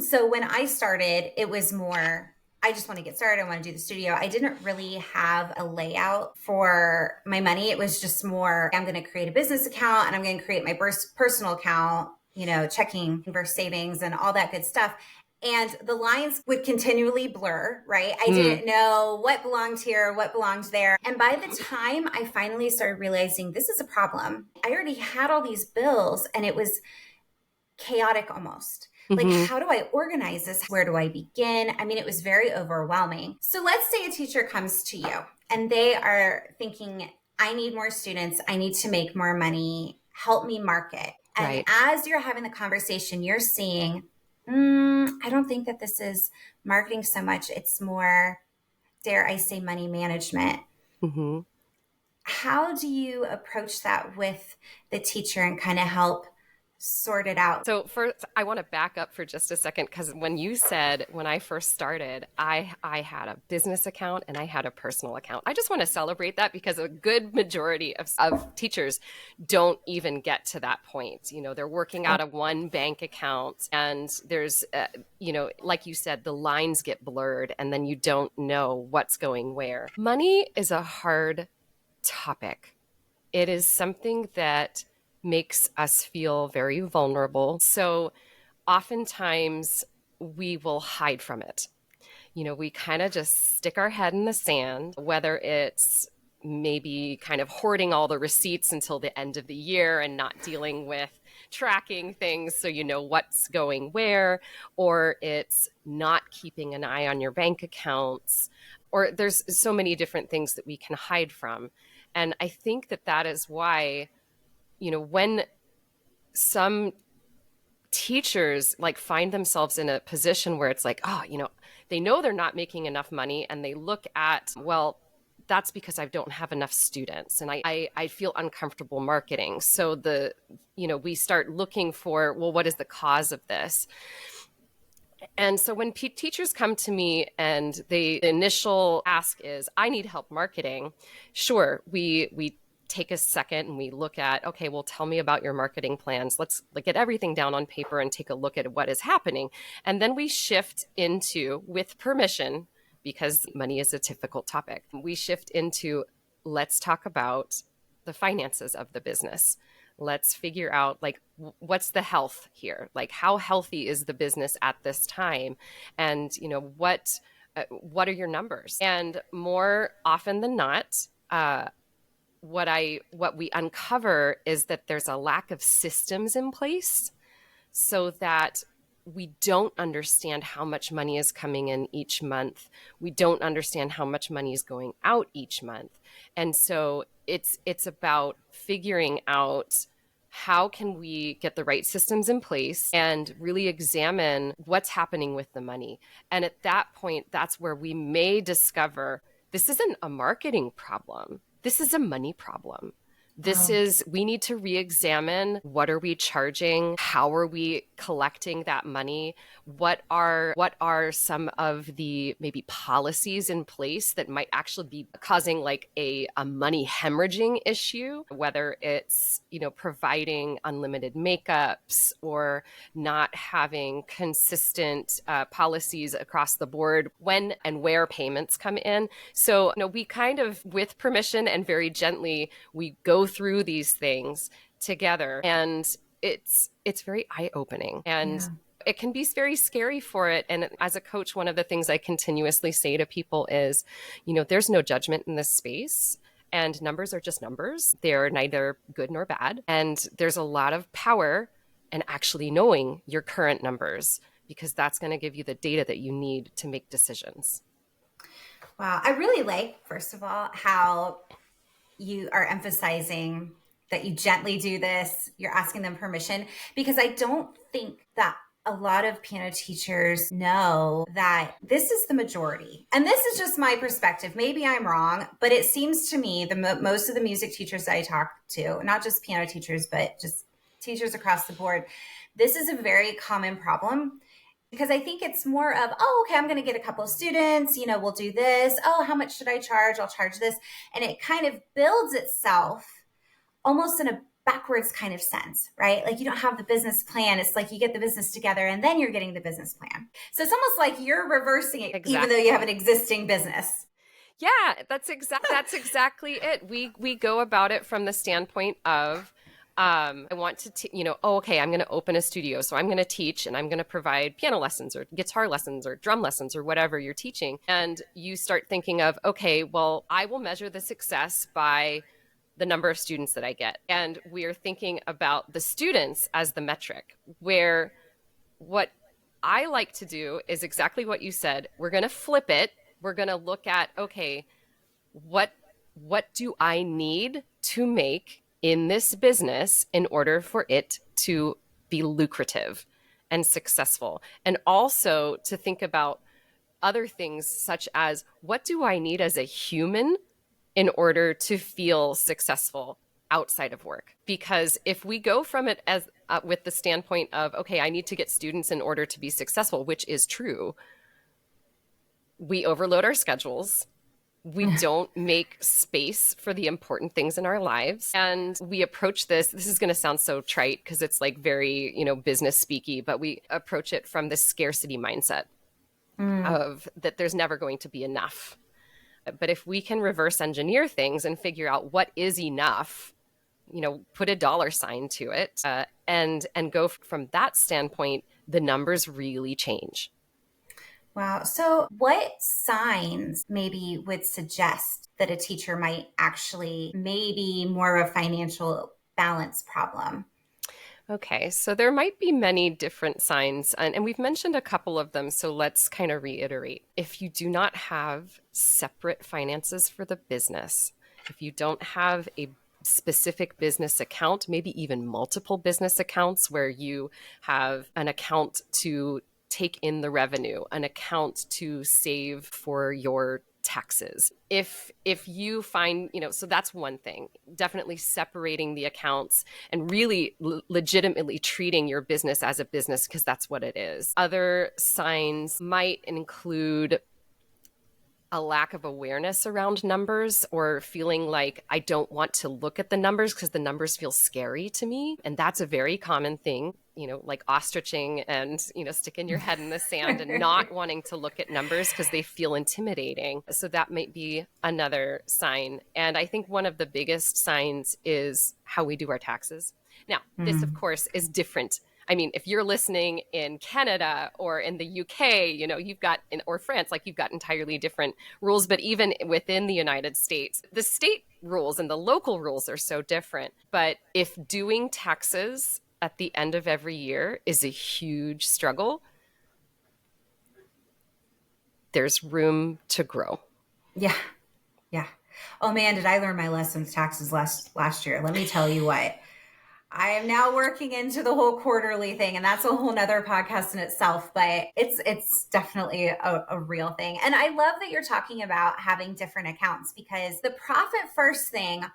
So when I started, it was more, I just want to get started. I want to do the studio. I didn't really have a layout for my money. It was just more, I'm going to create a business account and I'm going to create my personal account, checking versus savings and all that good stuff. And the lines would continually blur, right? I didn't know what belonged here, what belonged there. And by the time I finally started realizing this is a problem, I already had all these bills and it was chaotic almost. Like, how do I organize this? Where do I begin? I mean, it was very overwhelming. So let's say a teacher comes to you and they are thinking, I need more students. I need to make more money. Help me market. And as you're having the conversation, you're seeing, I don't think that this is marketing so much. It's more, dare I say, money management. How do you approach that with the teacher and kind of help sort it out? So first, I want to back up for just a second, because when you said, when I first started, I had a business account and I had a personal account. I just want to celebrate that, because a good majority of teachers don't even get to that point. They're working out of one bank account, and there's, like you said, the lines get blurred and then you don't know what's going where. Money is a hard topic. It is something that makes us feel very vulnerable. So oftentimes we will hide from it. We kind of just stick our head in the sand, whether it's maybe kind of hoarding all the receipts until the end of the year and not dealing with tracking things so you know what's going where, or it's not keeping an eye on your bank accounts, or there's so many different things that we can hide from. And I think that is why when some teachers find themselves in a position where it's like, they know they're not making enough money, and they look at, well, that's because I don't have enough students and I feel uncomfortable marketing. So we start looking for, well, what is the cause of this? And so when teachers come to me and the initial ask is, I need help marketing, sure, we take a second and we look at, okay, well, tell me about your marketing plans. Let's get everything down on paper and take a look at what is happening. And then we shift into, with permission, because money is a difficult topic, we shift into, let's talk about the finances of the business. Let's figure out what's the health here? How healthy is the business at this time? And, what are your numbers? And more often than not, what we uncover is that there's a lack of systems in place, so that we don't understand how much money is coming in each month. We don't understand how much money is going out each month. And so it's about figuring out, how can we get the right systems in place and really examine what's happening with the money. And at that point, that's where we may discover this isn't a marketing problem. This is a money problem. We need to re-examine, what are we charging? How are we collecting that money? What are some of the maybe policies in place that might actually be causing a money hemorrhaging issue, whether it's, providing unlimited makeups or not having consistent policies across the board when and where payments come in. So, we kind of, with permission and very gently, we go through these things together, and it's very eye-opening, and it can be very scary for it. And as a coach, one of the things I continuously say to people is, there's no judgment in this space, and numbers are just numbers. They're neither good nor bad, and there's a lot of power in actually knowing your current numbers, because that's going to give you the data that you need to make decisions. Wow. I really like, first of all, how you are emphasizing that you gently do this, you're asking them permission, because I don't think that a lot of piano teachers know that this is the majority. And this is just my perspective. Maybe I'm wrong, but it seems to me most of the music teachers that I talk to, not just piano teachers, but just teachers across the board, this is a very common problem. Because I think it's more of, okay, I'm going to get a couple of students, we'll do this. Oh, how much should I charge? I'll charge this. And it kind of builds itself almost in a backwards kind of sense, right? Like you don't have the business plan. It's like you get the business together and then you're getting the business plan. So it's almost like you're reversing it, even though you have an existing business. Yeah, that's exactly it. We go about it from the standpoint of I want to, okay, I'm going to open a studio. So I'm going to teach and I'm going to provide piano lessons or guitar lessons or drum lessons or whatever you're teaching. And you start thinking of, okay, well, I will measure the success by the number of students that I get. And we are thinking about the students as the metric, where what I like to do is exactly what you said. We're going to flip it. We're going to look at, okay, what do I need to make in this business in order for it to be lucrative and successful? And also to think about other things such as, what do I need as a human in order to feel successful outside of work? Because if we go from it as with the standpoint of, okay, I need to get students in order to be successful, which is true, we overload our schedules. We don't make space for the important things in our lives. And we approach this is going to sound so trite because it's like very, business speaky, but we approach it from this scarcity mindset of that there's never going to be enough. But if we can reverse engineer things and figure out what is enough, put a dollar sign to it, and go from that standpoint, the numbers really change. Wow. So what signs maybe would suggest that a teacher might actually maybe more of a financial balance problem? Okay, so there might be many different signs, and we've mentioned a couple of them, so let's kind of reiterate. If you do not have separate finances for the business, if you don't have a specific business account, maybe even multiple business accounts where you have an account to take in the revenue, an account to save for your taxes. If you find, so that's one thing, definitely separating the accounts and really legitimately treating your business as a business, because that's what it is. Other signs might include a lack of awareness around numbers, or feeling like I don't want to look at the numbers because the numbers feel scary to me. And that's a very common thing, like ostriching and, sticking your head in the sand and not wanting to look at numbers because they feel intimidating. So that might be another sign. And I think one of the biggest signs is how we do our taxes. Now, this, of course, is different. I mean, if you're listening in Canada or in the UK, you've got, or France, like you've got entirely different rules. But even within the United States, the state rules and the local rules are so different. But if doing taxes at the end of every year is a huge struggle, there's room to grow. Yeah. Yeah. Oh man, did I learn my lessons taxes last year? Let me tell you what. I am now working into the whole quarterly thing, and that's a whole nother podcast in itself, but it's definitely a real thing. And I love that you're talking about having different accounts, because the profit first thing,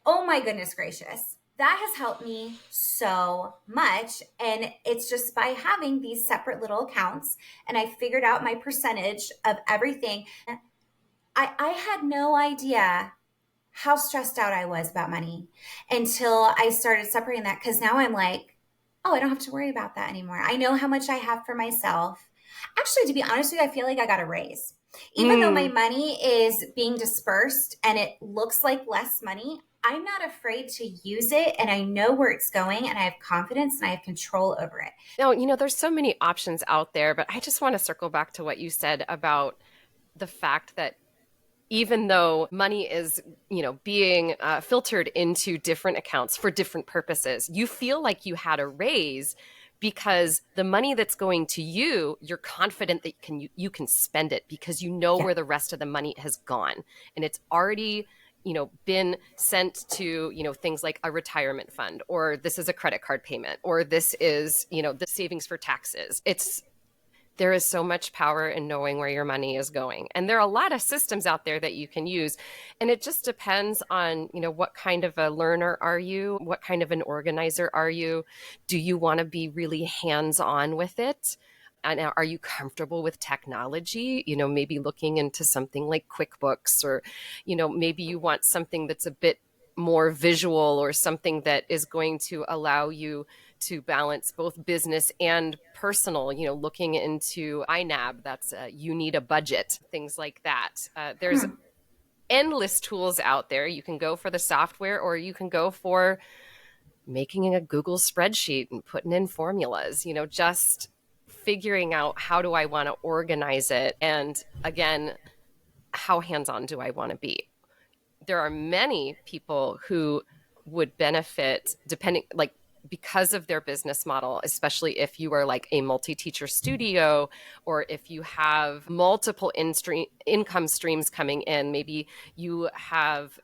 oh my goodness gracious, that has helped me so much. And it's just by having these separate little accounts, and I figured out my percentage of everything. I had no idea how stressed out I was about money until I started separating that. Because now I'm like, oh, I don't have to worry about that anymore. I know how much I have for myself. Actually, to be honest with you, I feel like I got a raise. Even though my money is being dispersed and it looks like less money, I'm not afraid to use it, and I know where it's going, and I have confidence and I have control over it. No, there's so many options out there, but I just want to circle back to what you said about the fact that even though money is, being filtered into different accounts for different purposes, you feel like you had a raise because the money that's going to you, you're confident that you can spend it because where the rest of the money has gone. And it's already, been sent to, things like a retirement fund, or this is a credit card payment, or this is, the savings for taxes. There is so much power in knowing where your money is going. And there are a lot of systems out there that you can use. And it just depends on, what kind of a learner are you? What kind of an organizer are you? Do you want to be really hands-on with it? And are you comfortable with technology? Maybe looking into something like QuickBooks, or, maybe you want something that's a bit more visual or something that is going to allow you to balance both business and personal, looking into INAB, that's you need a budget, things like that. There's endless tools out there. You can go for the software, or you can go for making a Google spreadsheet and putting in formulas, just figuring out how do I want to organize it. And again, how hands-on do I want to be? There are many people who would benefit because of their business model, especially if you are like a multi-teacher studio, or if you have multiple income streams coming in. Maybe you have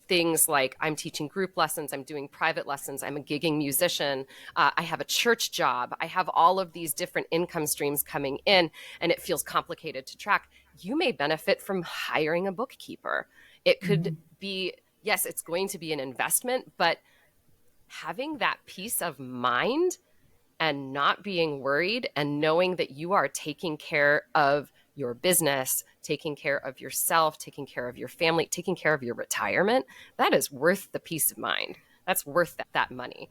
things like, I'm teaching group lessons, I'm doing private lessons, I'm a gigging musician, I have a church job, I have all of these different income streams coming in, and it feels complicated to track. You may benefit from hiring a bookkeeper. It could be, yes, it's going to be an investment, but having that peace of mind and not being worried and knowing that you are taking care of your business, taking care of yourself, taking care of your family, taking care of your retirement, that is worth the peace of mind. That's worth that money.